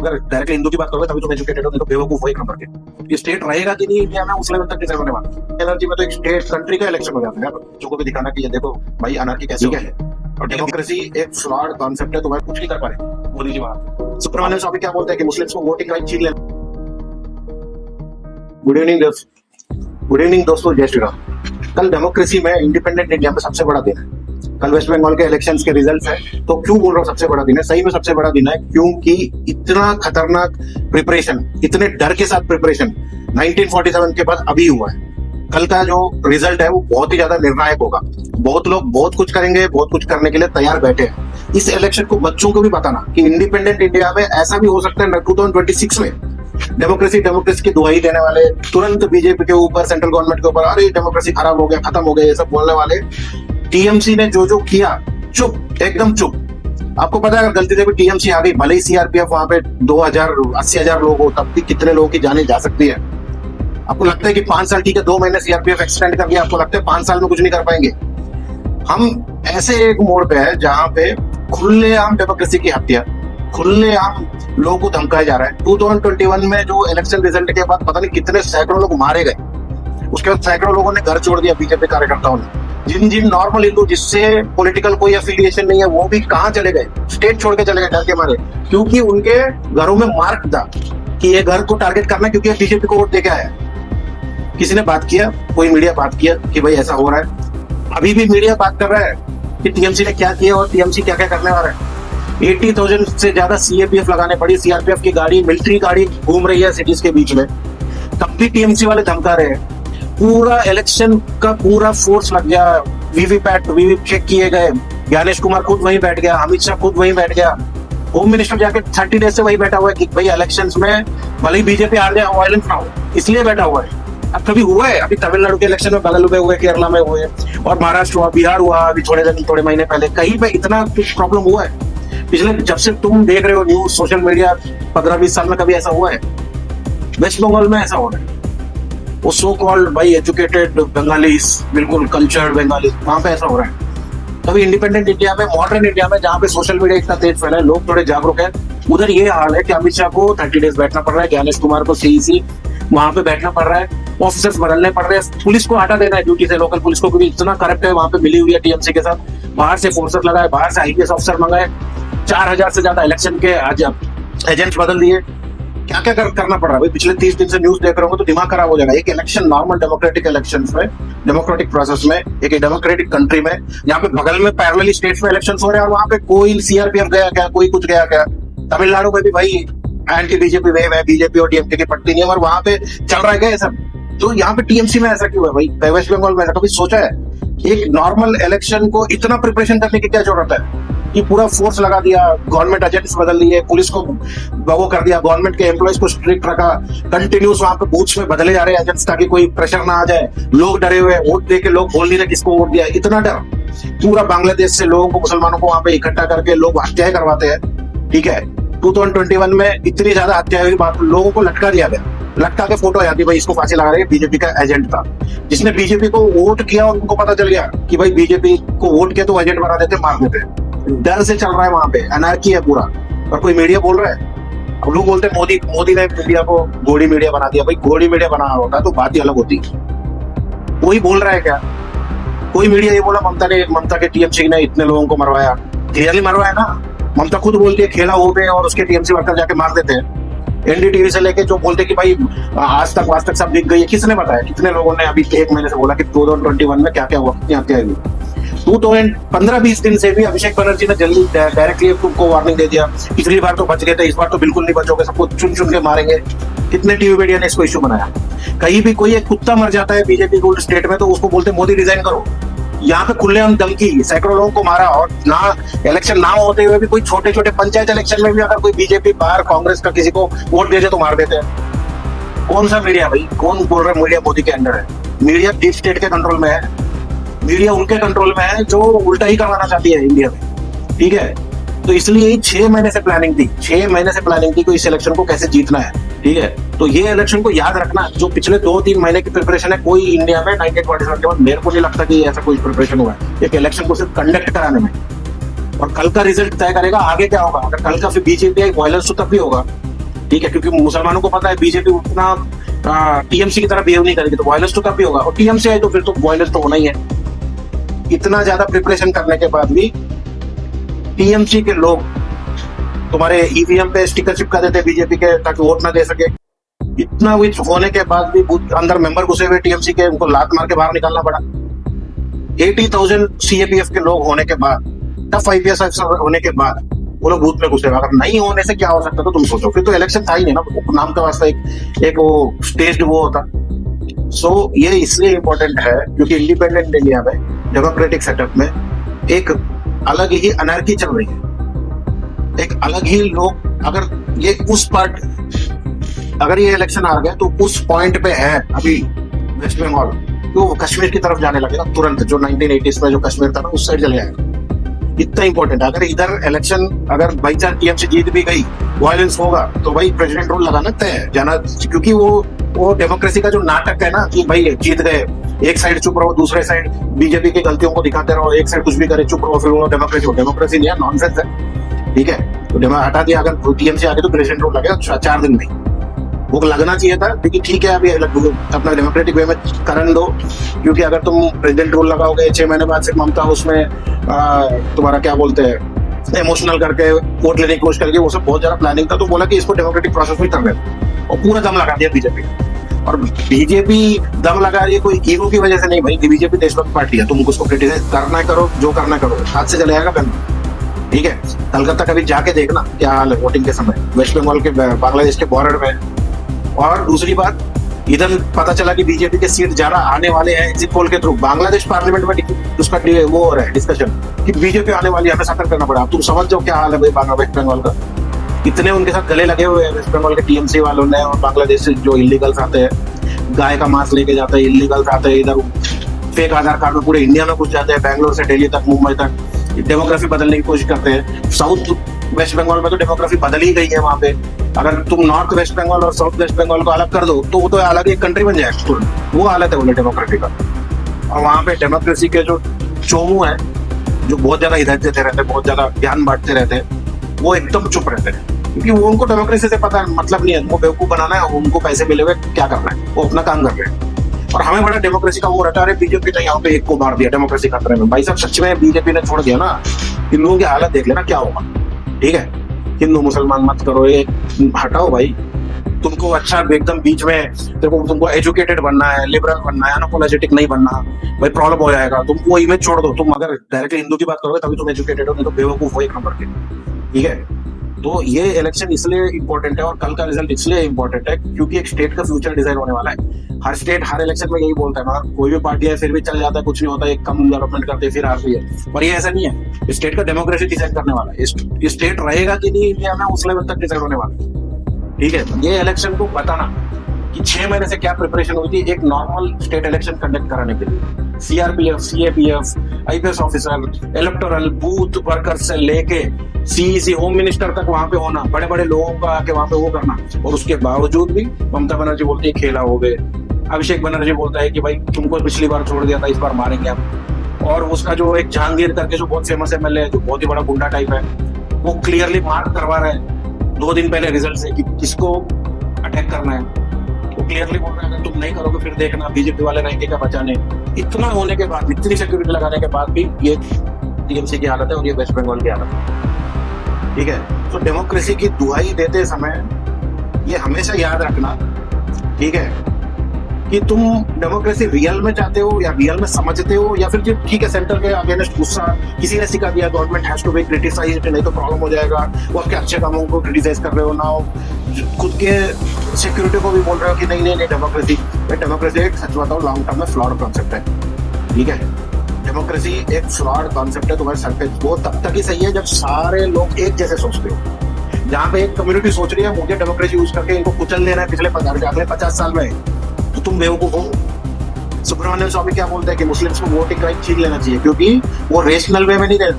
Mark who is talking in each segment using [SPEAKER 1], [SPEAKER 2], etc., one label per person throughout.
[SPEAKER 1] अगर डायरेक्टली हिंदू की बात करोगे तभी तुम एजुकेटेड हो, नहीं तो बेवकूफ हो एक नंबर के। ये स्टेट रहेगा कि नहीं इंडिया में उस लेवल तक डिसाइड होने वाला। एनर्जी में तो एक स्टेट कंट्री का इलेक्शन हो जाता है बच्चों को भी दिखाना कि ये देखो भाई अनार्की कैसी क्या है। और डेमोक्रेसी एक फ्रॉड कॉन्सेप्ट है, तुम्हारे कुछ नहीं कर पा रहे मोदी जी वहां। सुब्रमण्यम स्वामी क्या बोलते हैं कि मुस्लिम्स को वोटिंग राइट छीन लेना। गुड इवनिंग दोस्तों, जय श्री राम। कल डेमोक्रेसी में इंडिपेंडेंट इंडिया में सबसे बड़ा दिन है। कल वेस्ट बंगाल के इलेक्शंस के रिजल्ट्स हैं। तो क्यों बोल रहा हूँ सबसे बड़ा दिन है? सही में सबसे बड़ा दिन है, क्योंकि इतना खतरनाक प्रिपरेशन, इतने डर के साथ प्रिपरेशन 1947 के बाद अभी हुआ है। कल का जो रिजल्ट है वो बहुत ही ज्यादा निर्णायक होगा। बहुत लोग बहुत कुछ करेंगे, बहुत कुछ करने के लिए तैयार बैठे हैं। इस इलेक्शन को बच्चों को भी बताना कि इंडिपेंडेंट इंडिया में ऐसा भी हो सकता है 2026 में डेमोक्रेसी की दुहाई देने वाले, तुरंत बीजेपी के ऊपर, सेंट्रल गवर्नमेंट के ऊपर, अरे डेमोक्रेसी खराब हो गया, खत्म हो गया, ये सब बोलने वाले। टीएमसी ने जो किया, चुप, एकदम चुप। आपको पता है अगर गलती से भी टीएमसी आ गई, भले ही सीआरपीएफ वहां पे 80,000 लोग हो, तब भी कितने लोगों की जाने जा सकती है। आपको लगता है कि 5 साल ठीक है, 2 महीने सीआरपीएफ एक्सटेंड कर दिया, आपको लगता है 5 साल में कुछ नहीं कर पाएंगे? हम ऐसे एक मोड़ पे है जहां पे खुलेआम डेमोक्रेसी की हत्या, खुलेआम लोगों को धमकाया जा रहा है। 2021 में जो इलेक्शन रिजल्ट के बाद पता नहीं कितने सैकड़ों लोग मारे गए, उसके बाद सैकड़ों लोगों ने घर छोड़ दिया बीजेपी कार्यकर्ताओं ने। जिन नॉर्मल हिंदू जिससे पॉलिटिकल कोई एफिलिएशन नहीं है वो भी कहां चले गए, स्टेट छोड़ के चले गए डर के मारे, क्योंकि उनके घरों में मार्क था कि ये घर को टारगेट करना है, क्योंकि बीजेपी को वोट देके आया। किसी ने बात किया, कोई मीडिया बात किया कि भाई ऐसा हो रहा है? अभी भी मीडिया बात कर रहा है कि टीएमसी ने क्या किया और टीएमसी क्या क्या करने वाला है। 80,000 से ज्यादा सीएपीएफ लगाने पड़ी, सीआरपीएफ की गाड़ी, मिलिट्री गाड़ी घूम रही है सिटीज के बीच में, तब भी टीएमसी वाले धमका रहे हैं। पूरा इलेक्शन का पूरा फोर्स लग गया, वीवी चेक किए गए, ज्ञानेश कुमार खुद वहीं बैठ गया, अमित शाह खुद वहीं बैठ गया, होम मिनिस्टर जाके 30 डेज से वहीं बैठा हुआ है कि भाई इलेक्शंस में भले ही बीजेपी हार जाए, वायलेंस ना हो, इसलिए बैठा हुआ है। अब कभी हुआ है? अभी तमिलनाडु के इलेक्शन में बगल में हुए, केरला में हुए, और महाराष्ट्र हुआ, बिहार हुआ, अभी थोड़े महीने पहले कहीं पे इतना कुछ प्रॉब्लम हुआ है? पिछले जब से तुम देख रहे हो न्यूज, सोशल मीडिया, 15-20 साल में कभी ऐसा हुआ है? वेस्ट बंगाल में ऐसा हो रहा है। वो सो कॉल्ड भाई एजुकेटेड बंगालीज, बिल्कुल कल्चर्ड बंगाली, वहां पे ऐसा हो रहा है। तभी इंडिपेंडेंट इंडिया में, मॉडर्न इंडिया में, जहाँ पे सोशल मीडिया इतना तेज फैला है, लोग थोड़े जागरूक हैं, उधर ये हाल है कि अमित शाह को 30 डेज बैठना पड़ रहा है, ज्ञानेश कुमार को सीईसी वहां पे बैठना पड़ रहा है, ऑफिसर्स बदलने पड़ रहे हैं, पुलिस को हटा देना है ड्यूटी से, लोकल पुलिस को, क्योंकि इतना करप्ट है वहां पे, मिली हुई है टीएमसी के साथ। बाहर से फोर्सेस लगाए, बाहर से आईपीएस ऑफिसर मंगाए, 4,000 से ज्यादा इलेक्शन के एजेंट्स बदल दिए। क्या क्या करना पड़ रहा है भाई? पिछले 30 दिन से न्यूज देख रहा हूँ तो दिमाग खराब हो जाएगा। एक इलेक्शन, नॉर्मल डेमोक्रेटिक इलेक्शन में, डेमोक्रेटिक प्रोसेस में, एक डेमोक्रेटिक कंट्री में, यहाँ पे बगल में पैरेलली स्टेट्स में इलेक्शन हो रहे हैं, और वहां पे कोई सीआरपीएफ गया क्या, कोई कुछ गया क्या? तमिलनाडु में भी भाई एंटी बीजेपी वेव है, बीजेपी और डीएमके की पट्टी नहीं है, और वहां पे चल रहा है क्या सब? तो यहाँ पे टीएमसी में ऐसा क्यों है भाई? वेस्ट बंगाल में ऐसा कभी सोचा है? एक नॉर्मल इलेक्शन को इतना प्रिपरेशन करने की क्या जरूरत है कि पूरा फोर्स लगा दिया, गवर्नमेंट एजेंट्स बदल दिए, पुलिस को वो कर दिया, गवर्नमेंट के एम्प्लॉइज को स्ट्रिक्ट रखा, कंटिन्यूस वहां पे बूथ्स में बदले जा रहे हैं एजेंट्स ताकि कोई प्रेशर ना आ जाए, लोग डरे हुए, वोट दे के लोग बोल नहीं रहे किसको वोट दिया, इतना डर। पूरा बांग्लादेश से लोगों को, मुसलमानों को वहां पे इकट्ठा करके लोग हत्याएं करवाते हैं, ठीक है? 2021 में इतनी ज्यादा हत्या हुई, लोगों को लटका दिया गया, लटका के फोटो आ जाती, भाई इसको फांसी लगा रही है, बीजेपी का एजेंट था। जिसने बीजेपी को वोट किया और उनको पता चल गया कि भाई बीजेपी को वोट किया तो एजेंट बना देते, मार देते। डर से चल रहा है वहां पे, अनार्की है पूरा। और कोई मीडिया बोल रहा है, अब लोग बोलते हैं मोदी ने मीडिया को घोड़ी मीडिया बना दिया। भाई घोड़ी मीडिया बना होता तो बात ही अलग होती। कोई बोल रहा है क्या? कोई मीडिया ये बोला ममता के टीएमसी ने इतने लोगों को मरवाया? क्लियरली मरवाया ना। ममता खुद बोलती है खेला हो गए, और उसके टीएमसी वर्कर जाके मार देते हैं। एनडीटीवी से लेके जो बोलते कि भाई आज तक सब दिख गई है, किसने बताया? कितने लोगों ने अभी 1 महीने से बोला कि 2021 में क्या क्या हुआ, कितनी हत्या हुई? 15-20 दिन से भी अभिषेक बनर्जी ने जल्दी डायरेक्टली तुमको वार्निंग दे दिया। पिछली बार तो बच गए थे, इस बार तो बिल्कुल नहीं बचोगे, सबको चुन चुन के मारेंगे। कितने टीवी मीडिया ने इसको इश्यू बनाया। कहीं भी कोई एक कुत्ता मर जाता है बीजेपी रूल्ड स्टेट में तो उसको बोलते मोदी रिजाइन करो। यहाँ पे खुलेआम धमकी, सैकड़ों लोगों को मारा, और ना इलेक्शन ना होते हुए भी कोई छोटे छोटे पंचायत इलेक्शन में भी अगर कोई बीजेपी बाहर कांग्रेस का किसी को वोट दे दे तो मार देते हैं। कौन सा मीडिया भाई? कौन बोल रहा है मीडिया मोदी के अंडर है? मीडिया डीप स्टेट के कंट्रोल में है। मीडिया उनके कंट्रोल में है जो उल्टा ही करवाना चाहती है इंडिया में, ठीक है? तो इसलिए 6 महीने से प्लानिंग थी, 6 महीने से प्लानिंग थी कि इस इलेक्शन को कैसे जीतना है, ठीक है? तो ये इलेक्शन को याद रखना, जो पिछले 2-3 महीने की प्रिपरेशन है, कोई इंडिया में 1947 के बाद मेरे को नहीं लगता कि ऐसा कोई प्रिपरेशन हुआ है एक इलेक्शन को सिर्फ कंडक्ट कराने में। और कल का रिजल्ट तय करेगा आगे क्या होगा। अगर कल का फिर बीजेपी वायलेंस तो तब भी होगा ठीक है, क्योंकि मुसलमानों को पता है बीजेपी उतना टीएमसी की तरह बिहेव नहीं करेगी, तो वायलेंस तो तब भी होगा, और टीएमसी आए तो फिर तो वायलेंस तो होना ही है। इतना ज्यादा प्रिपरेशन करने के बाद भी टीएमसी के लोग तुम्हारे ईवीएम पे स्टिकर चिपका देते बीजेपी के ताकि वोट ना दे सके। इतना विच होने के बाद भी अंदर मेंबर घुसे हुए टीएमसी के, उनको लात मार के बाहर निकालना पड़ा। 80,000 सीएपीएफ के लोग होने के बाद, टफ आईपीएस अफसर होने के बाद वो लोग बूथ में घुसे। अगर नहीं होने से क्या हो सकता था तुम सोचो, फिर तो इलेक्शन था ही नहीं ना, नाम का वास्ता एक वो स्टेज्ड वो होता। सो ये इसलिए इंपॉर्टेंट है क्योंकि इंडिपेंडेंट इंडिया में डेमोक्रेटिक सेटअप में एक अलग ही अनार्की चल रही है, एक अलग ही लोग, अगर ये उस पार्ट, अगर ये इलेक्शन आ गया तो उस पॉइंट पे है अभी वेस्ट बंगाल, तो वो कश्मीर की तरफ जाने लगेगा तुरंत, जो 1980s में जो कश्मीर था ना उस साइड चले जाएगा। इतना इंपॉर्टेंट है। अगर इधर इलेक्शन, अगर बाई चांस टीएमसी जीत भी गई, वायलेंस होगा, तो भाई प्रेसिडेंट रूल लगाना तय है जाना, क्योंकि वो डेमोक्रेसी का जो नाटक है ना कि भाई जीत गए, एक साइड चुप रहो, दूसरे साइड बीजेपी की गलतियों को दिखाते रहो, एक साइड कुछ भी करे चुप रहो, फिर वो डेमोक्रेसी नहीं है, नॉनसेंस है। ठीक है, तो हटा दिया, अगर टीएमसी आ गई तो प्रेसिडेंट रूल लगेगा 4 दिन में, वो लगना चाहिए था। क्योंकि ठीक है अभी अपना डेमोक्रेटिक वे में करन दो, क्योंकि अगर तुम प्रेसिडेंट रूल लगाओगे 6 महीने बाद से ममता उसमें तुम्हारा क्या बोलते हैं इमोशनल करके वोट लेने की कोशिश करेगी, वो सब बहुत ज्यादा प्लानिंग था। तो बोला कि इसको डेमोक्रेटिक प्रोसेस में करने दो, और पूरा दम लगा दिया बीजेपी। और बीजेपी दम लगा रही है कोई ईगो की वजह से नहीं भाई, बीजेपी देशभक्त पार्टी है, तुम उसको क्रिटिसाइज करना है करो, जो करना करो, हाथ से चले जाएगा पेन। ठीक है, कलकत्ता कभी जाके देखना क्या हाल है वोटिंग के समय, वेस्ट बंगाल के बांग्लादेश के बॉर्डर में। और दूसरी बात, इधर पता चला कि बीजेपी के सीट ज्यादा आने वाले हैं एग्जिट पोल के थ्रू। बांग्लादेश पार्लियामेंट में उसका वो हो रहा है डिस्कशन कि बीजेपी आने वाली है, हमें सतर्क करना पड़ा। तुम समझ जाओ क्या हाल है भाई वेस्ट बंगाल का। इतने उनके साथ गले लगे हुए हैं वेस्ट बंगाल के टीएमसी वालों ने, और बांग्लादेश से जो इलीगल्स आते हैं, गाय का मांस लेके जाते हैं, इलीगल्स आते हैं इधर, फेक आधार कार्ड में पूरे इंडिया में घुस जाते हैं, बैंगलोर से दिल्ली तक, मुंबई तक, डेमोग्राफी बदलने की कोशिश करते हैं। साउथ वेस्ट बंगाल में तो डेमोग्राफी बदल ही गई है वहां पे। अगर तुम नॉर्थ वेस्ट बंगाल और साउथ वेस्ट बंगाल को अलग कर दो तो वो तो अलग एक कंट्री बन जाएगा तुरंत। वो हालत है बोले डेमोक्रेसी का। और वहां पे डेमोक्रेसी के जो चोमू है, जो बहुत ज्यादा हिदायत देते रहते हैं, बहुत ज्यादा ज्ञान बांटते रहते हैं, वो एकदम चुप रहते हैं, क्योंकि वो उनको डेमोक्रेसी से पता मतलब नहीं है, वो बेवकूफ बनाना है, उनको पैसे मिले हुए क्या करना है, वो अपना काम कर रहे हैं। और हमें बड़ा डेमोक्रेसी का वो रटा रहे, बीजेपी ने यहाँ पे एक को मार दिया डेमोक्रेसी खतरे में। भाई साहब सच में बीजेपी ने छोड़ दिया ना, हिंदुओं की हालत देख लेना क्या होगा। ठीक है, हिंदू मुसलमान मत करो, ये हटाओ भाई। तुमको अच्छा एकदम बीच में देखो, तुमको एजुकेटेड बनना है, लिबरल बनना है, अनअपोलोजेटिक नहीं बनना, भाई प्रॉब्लम हो जाएगा। तुम वो इमेज छोड़ दो, तुम अगर डायरेक्टली हिंदू की बात करोगे तभी तुम एजुकेटेड हो, नहीं तो बेवकूफ हो एक नंबर के। ठीक है, तो ये इलेक्शन इसलिए इंपॉर्टेंट है और कल का रिजल्ट इसलिए इंपॉर्टेंट है क्योंकि एक स्टेट का फ्यूचर डिजाइन होने वाला है। हर स्टेट हर इलेक्शन में यही बोलता है ना, कोई भी पार्टी है फिर भी चल जाता है, कुछ नहीं होता, एक कम डेवलपमेंट करते फिर हारती है। पर ये ऐसा नहीं है, स्टेट का डेमोक्रेसी डिसाइड करने वाला है, स्टेट रहेगा कि नहीं इंडिया में उस लेवल तक डिसाइड होने वाला है। ठीक है, ये इलेक्शन को बताना कि 6 महीने से क्या प्रिपरेशन हुई थी एक नॉर्मल स्टेट इलेक्शन कंडक्ट कराने के लिए। CRPF, CAPF, IPS officer, electoral booth worker से लेके सीईसी, होम मिनिस्टर तक वहां पे होना, बड़े बड़े लोगों का आके वहां पे वो करना। और उसके बावजूद भी ममता बनर्जी बोलती है खेला हो गए, अभिषेक बनर्जी बोलता है कि भाई तुमको पिछली बार छोड़ दिया था, इस बार मारेंगे हम। और उसका जो एक जहांगीर करके जो बहुत फेमस एमएलए है, जो बहुत ही बड़ा गुंडा टाइप है, वो क्लियरली मार्क करवा रहे हैं 2 दिन पहले रिजल्ट से कि किसको अटैक करना है। वो क्लियरली बोल रहे हैं अगर तुम नहीं करोगे फिर देखना बीजेपी वाले रहेंगे क्या बचाने। इतना होने के बाद, इतनी सिक्योरिटी लगाने के बाद भी ये टीएमसी की हालत है और ये वेस्ट बंगाल की हालत है। ठीक है, तो डेमोक्रेसी की दुहाई देते समय ये हमेशा याद रखना, ठीक है, कि तुम डेमोक्रेसी रियल में चाहते हो या रियल में समझते हो, या फिर ठीक है सेंटर के अगेंस्ट गुस्सा किसी ने सिखा दिया, government has to be criticised, नहीं तो प्रॉब्लम हो जाएगा, वो आपके अच्छे कामों को क्रिटिसाइज कर रहे हो ना, खुद के सिक्योरिटी को भी बोल रहे हो कि नहीं नहीं नहीं डेमोक्रेसी एक सच बताओ लॉन्ग टर्म में फ्लॉड कॉन्सेप्ट है। ठीक है, डेमोक्रेसी एक फ्लॉड कॉन्सेप्ट है तुम्हारे सर पे। वो तब तक ही सही है जब सारे लोग एक जैसे सोचते हो। जहाँ पे एक कम्युनिटी सोच रही है मुझे डेमोक्रेसी यूज करके इनको कुचल देना है पिछले 50 साल में, तो तुम बेवकूफ हो। सुब्रमण्यम स्वामी क्या बोलते हैं कि मुस्लिम्स को वोटिंग राइट छीन लेना चाहिए, क्योंकि वो रेशनल वे में नहीं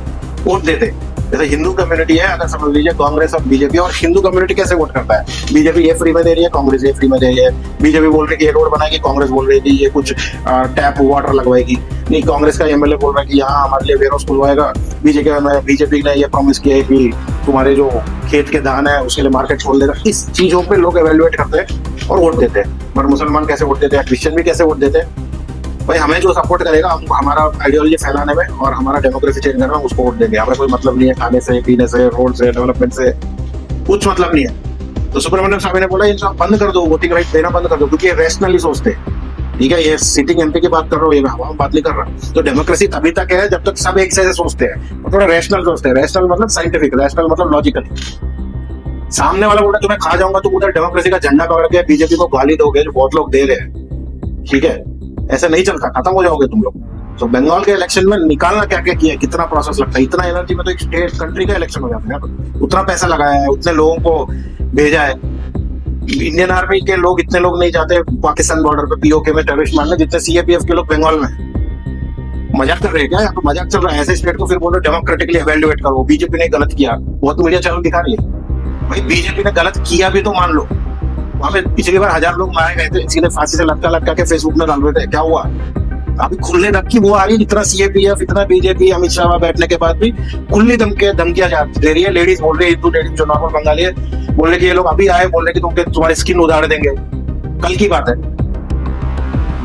[SPEAKER 1] वोट देते, जैसे हिंदू कम्युनिटी है, अगर समझ लीजिए कांग्रेस और बीजेपी, और हिंदू कम्युनिटी कैसे वोट करता है, बीजेपी ये फ्री में दे रही है, कांग्रेस ये फ्री में दे रही है, बीजेपी बोल रही है कि ये रोड बनाएगी, कांग्रेस बोल रही है कि ये कुछ टैप वाटर लगवाएगी, नहीं कांग्रेस का एमएलए बोल रहा है कि यहाँ हमारे लिए वेयर हाउस खुलवाएगा, बीजेपी ने ये प्रॉमिस किया है कि तुम्हारे जो खेत के धान है उसके लिए मार्केट खोल देगा। इस चीजों पे लोग एवेल्युएट करते हैं और वोट देते हैं। पर मुसलमान कैसे वोट देते हैं, क्रिश्चियन भी कैसे वोट देते हैं, भाई हमें जो सपोर्ट करेगा, हम हमारा आइडियोलॉजी फैलाने में और हमारा डेमोक्रेसी चेंज करना, उसको वोट देंगे। हमें कोई मतलब नहीं है खाने से, पीने से, रोड से, डेवलपमेंट से, कुछ मतलब नहीं है। तो सुब्रमण्यम स्वामी ने बोला इनका बंद कर दो, वोटिंग राइट देना बंद कर दो, क्योंकि ये रैशनली सोचते हैं। ठीक है, ये सिटिंग एमपी की बात कर रहा हूँ, ये हवा बात नहीं कर रहा। तो डेमोक्रेसी तभी तक है जब तक सब एक जैसे सोचते हैं और थोड़ा रैशनल सोचते हैं। रैशनल मतलब साइंटिफिक, रैशनल मतलब लॉजिकल। सामने वाला बोला तुम्हें खा जाऊंगा, तुम उधर डेमोक्रेसी का झंडा पकड़ के बीजेपी को गाली दोगे, जो बहुत लोग दे रहे हैं। ठीक है, ऐसा नहीं चलता, खत्म हो जाओगे तुम लोग। तो बंगाल के इलेक्शन में निकालना क्या क्या किया, कितना प्रोसेस लगता है, इतना एनर्जी में तो एक स्टेट कंट्री का इलेक्शन हो जाता है। उतना पैसा लगाया है, उतने लोगों को भेजा है। इंडियन आर्मी के लोग इतने लोग नहीं जाते पाकिस्तान बॉर्डर पे पीओके में टेररिस्ट मारने, जितने सीएपीएफ के लोग बंगाल में। मजाक कर रहे हैं क्या, यहाँ तो मजाक चल रहा है। ऐसे स्टेट को फिर बोलो डेमोक्रेटिकली एवेल्युएट करो, बीजेपी ने गलत किया, बहुत मीडिया चैनल दिखा रही है। भाई बीजेपी ने गलत किया भी तो मान लो, वहां पे पिछली बार 1000 लोग मारे गए थे, सीधे फांसी से लटका के फेसबुक में डाल रहे थे, क्या हुआ? अभी खुले धमकी वो आ रही है, इतना सीएपीएफ, इतना बीजेपी, अमित शाह बैठने के बाद भी खुली धमकियां दे रही है। लेडीज बोल रही है, हिंदू लेडीज जो नॉर्मल बंगाली है, बोल रहे कि ये लोग अभी आए, बोल रहे कि तुम्हारी स्किन उधार देंगे। कल की बात है,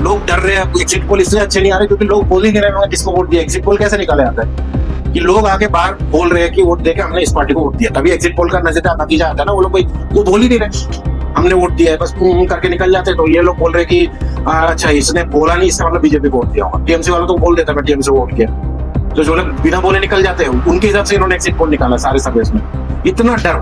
[SPEAKER 1] लोग डर रहे हैं। एग्जिट पोल इसलिए अच्छे नहीं आ रहे क्योंकि लोग बोल ही नहीं रहे किसको वोट दिया। एग्जिट पोल कैसे निकाले आता है कि लोग आके बाहर बोल रहे हैं कि वोट देके हमने इस पार्टी को वोट दिया, तभी एग्जिट पोल का नतीजा आता है ना। वो लोग वो बोल ही नहीं रहे हमने वोट दिया है, बस करके निकल जाते हैं। तो ये लोग बोल रहे कि अच्छा इसने बोला नहीं, इसका मतलब बीजेपी को वोट दिया होगा। टीएमसी वाला तो बोल देता है मैं टीएमसी को वोट किया। तो जो लोग बिना बोले निकल जाते हैं, उनके हिसाब से इन्होंने एग्जिट पोल निकाला सारे सर्विस में। इतना डर,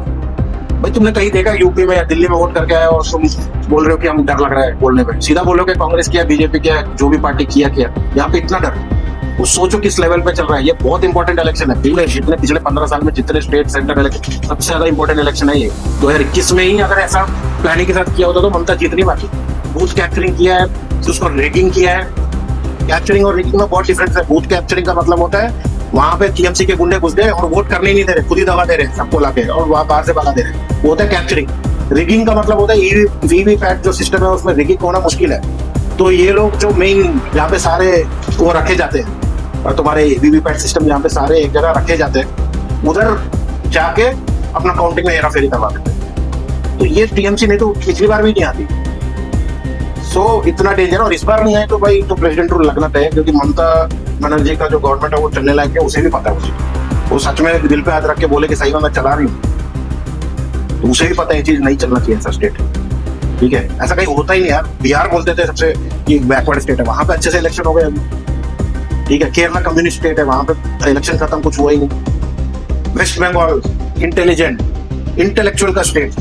[SPEAKER 1] भाई तुमने कहीं देखा यूपी में या दिल्ली में वोट करके आए और तुम बोल रहे हो कि हम डर लग रहा है बोलने में? सीधा बोल रहे हो कि कांग्रेस किया, बीजेपी किया, जो भी पार्टी किया। यहाँ पे इतना डर, वो सोचो किस लेवल पे चल रहा है। ये बहुत इंपॉर्टेंट इलेक्शन है। पूरे जितने पिछले 15 साल में जितने स्टेट सेंटर इलेक्शन, सबसे ज्यादा इंपॉर्टेंट इलेक्शन है ये। 2021 में ही अगर ऐसा प्लानिंग के साथ किया होता तो ममता जीतनी बाकी। बूथ कैप्चरिंग किया है, उसको रेगिंग किया है। कैप्चरिंग और रेगिंग में बहुत डिफरेंस है। बूथ कैप्चरिंग का मतलब होता है वहां पे टीएमसी के गुंडे घुस गए और वोट करने ही नहीं दे रहे, खुद ही दबा दे रहे सबको लाके, और वहां बाहर से भगा दे रहे, वो होता है कैप्चरिंग। रिगिंग का मतलब होता है वीवीपैट जो सिस्टम है उसमें रिगिंग होना मुश्किल है। तो ये लोग जो मेन जहाँ पे सारे वो रखे जाते हैं, और तुम्हारे वीवीपैट सिस्टम जहाँ पे सारे एक जगह रखे जाते हैं, उधर जाके अपना काउंटिंग में हेरा फेरी करवा देते हैं। तो ये टीएमसी नहीं तो पिछली बार भी नहीं आती। सो इतना डेंजर, और इस बार नहीं है तो भाई तो प्रेसिडेंट रूल लगना चाहिए, क्योंकि ममता बनर्जी का जो गवर्नमेंट है वो चलने लायक है, उसे भी पता है उसे। वो सच में दिल पे हाथ रख के बोले कि सही में मैं चला रही हूँ, तो उसे भी पता है ये चीज नहीं चलना चाहिए ऐसा स्टेट। ठीक है, ऐसा कहीं होता ही नहीं यार। बिहार बोलते थे सबसे कि बैकवर्ड स्टेट है, वहां पे अच्छे से इलेक्शन हो गए अभी। ठीक है, केरला कम्युनिस्ट स्टेट है, वहां पे इलेक्शन खत्म, कुछ हुआ ही नहीं। वेस्ट बंगाल इंटेलिजेंट इंटेलेक्चुअल का स्टेट,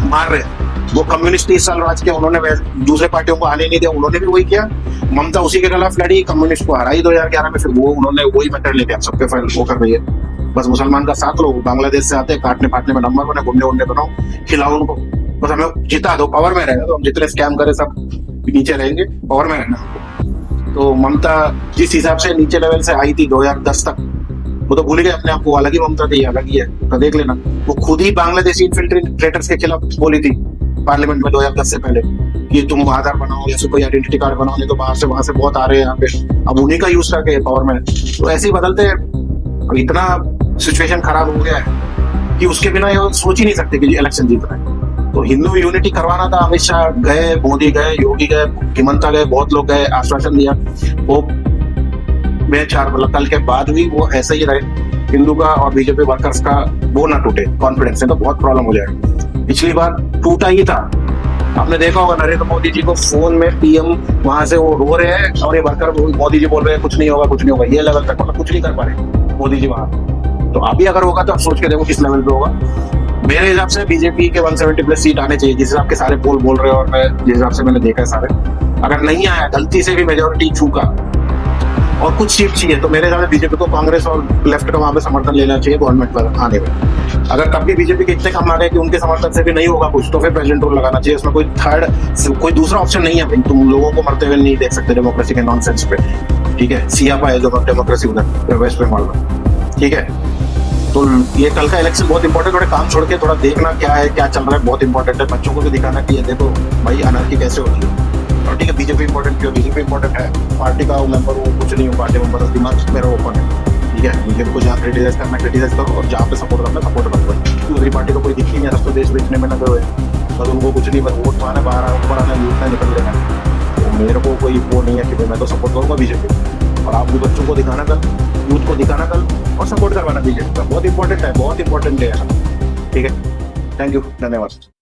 [SPEAKER 1] मार रहे वो कम्युनिस्ट 30 साल राज किया, उन्होंने दूसरे पार्टियों को आने नहीं दिया, उन्होंने भी वही किया। ममता उसी के खिलाफ लड़ी, कम्युनिस्ट को हराई 2011 में, फिर वो उन्होंने वही मेथड ले लिया, सबके फाइल वो कर रही है। बस मुसलमान का साथ लो, बांग्लादेश से आते हैं काटने पाटने में नंबर बने, गुंडे उंडे बनाओ, खिलाओ उनको, बस हमें जिता दो, पावर में रहेगा तो हम जितने स्कैम करे सब नीचे रहेंगे, पावर में रहना। तो ममता जिस हिसाब से नीचे लेवल से आई थी 2010 तक, वो तो भूल गए अपने आप को, अलग ही ममता थी, अलग ही है। तो देख लेना, वो खुद ही बांग्लादेशी इन्फिल्ट्रेटर्स के खिलाफ बोली थी पार्लियामेंट में 2010 से पहले कि तुम आधार बनाओ या कोई आइडेंटिटी कार्ड बनाओ, नहीं तो बाहर से वहां से बहुत आ रहे हैं यहाँ पे। अब उन्हीं का यूज करके पावर में, तो ऐसे ही बदलते हैं। अब इतना सिचुएशन खराब हो गया है कि उसके बिना ये सोच ही नहीं सकते कि इलेक्शन जीतना है। तो हिंदू यूनिटी करवाना था, अमित शाह गए, मोदी गए, योगी गए, हिमंता गए, बहुत लोग गए, आश्वासन दिया। वो मतलब कल के बाद भी वो ऐसे ही रहे, हिंदू का और बीजेपी वर्कर्स का वो ना टूटे कॉन्फिडेंस, है तो बहुत प्रॉब्लम हो जाएगा। पिछली बार टूटा ही था, आपने देखा होगा नरेंद्र मोदी जी को फोन में पीएम वहां से वो रो रहे हैं और ये वर्कर मोदी जी बोल रहे हैं कुछ नहीं होगा कुछ नहीं होगा, ये लेवल तक मतलब कुछ नहीं कर पा रहे मोदी जी वहां। तो अभी अगर होगा तो आप सोच के देखो किस लेवल पे होगा। मेरे हिसाब से बीजेपी के 170+ सीट आने चाहिए, जिस हिसाब के सारे पोल बोल रहे हैं, और मैं जिस हिसाब से मैंने देखा है सारे, अगर नहीं आया गलती से भी मेजोरिटी चूका और कुछ सीट चाहिए, तो मेरे हिसाब से बीजेपी को कांग्रेस और लेफ्ट का वहां पे समर्थन लेना चाहिए गवर्नमेंट पर आने में। अगर तब भी बीजेपी के इतने कम आ गए कि उनके समर्थन से भी नहीं होगा कुछ, तो फिर प्रेसिडेंट रूल लगाना चाहिए। उसमें कोई दूसरा ऑप्शन नहीं है भाई, तुम लोगों को मरते हुए नहीं देख सकते डेमोक्रेसी के नॉनसेंस पे। ठीक है, सियापा है जो डेमोक्रेसी उधर वेस्ट बंगाल में। ठीक है, तो ये कल का इलेक्शन बहुत इंपॉर्टेंट, थोड़ा काम छोड़ के थोड़ा देखना क्या है, क्या चल रहा है, बहुत इंपॉर्टेंट है। बच्चों को भी दिखाना कि ये देखो भाई अनार्की कैसे होती है। और ठीक है, बीजेपी इंपॉर्टेंट क्यों, बीजेपी इंपॉर्टेंट है, पार्टी का मेंबर हूँ, कुछ नहीं हूँ पार्टी मेंबर, दिमाग मेरा ओपन है। ठीक है, मुझे को जहाँ क्रिटिसाइज करना क्रिटिसाइज करो, और जहाँ पे सपोर्ट करना सपोर्ट करो। दूसरी पार्टी को कोई दिक्कत नहीं है, सब तो देश बेचने में लगे हुए हैं, बस उनको कुछ नहीं, बस वोट पाना, बाहर ऊपर आना, लूटना, निकल लेना। तो मेरे को कोई वो नहीं है कि भाई मैं तो सपोर्ट करूंगा बीजेपी। और आप भी बच्चों को दिखाना कल, यूथ को दिखाना कल, और सपोर्ट करवाना बीजेपी का। बहुत इंपॉर्टेंट है, बहुत इंपॉर्टेंट है। ठीक है, थैंक यू, धन्यवाद।